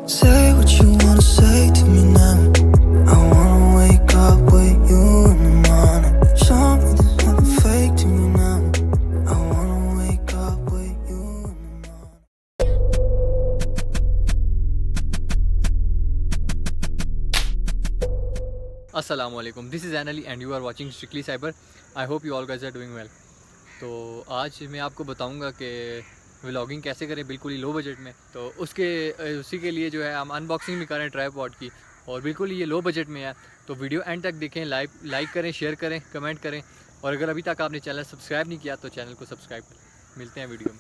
Say what you wanna say to me now. I wanna wake up with you in the morning. Show me there's nothing fake to me now. I wanna wake up with you in the morning. Assalamu alaikum. This is Anali and you are watching Strictly Cyber. I hope you all guys are doing well. तो आज मैं आपको बताऊंगा कि vlogging कैसे करें बिल्कुल ही low budget में। तो उसी के लिए जो है हम अनबॉक्सिंग भी करें ट्राइपॉड की, और बिल्कुल ही ये लो बजट में है। तो वीडियो एंड तक देखें, लाइक करें, शेयर करें, कमेंट करें, और अगर अभी तक आपने चैनल सब्सक्राइब नहीं किया तो चैनल को सब्सक्राइब करें। मिलते हैं वीडियो में।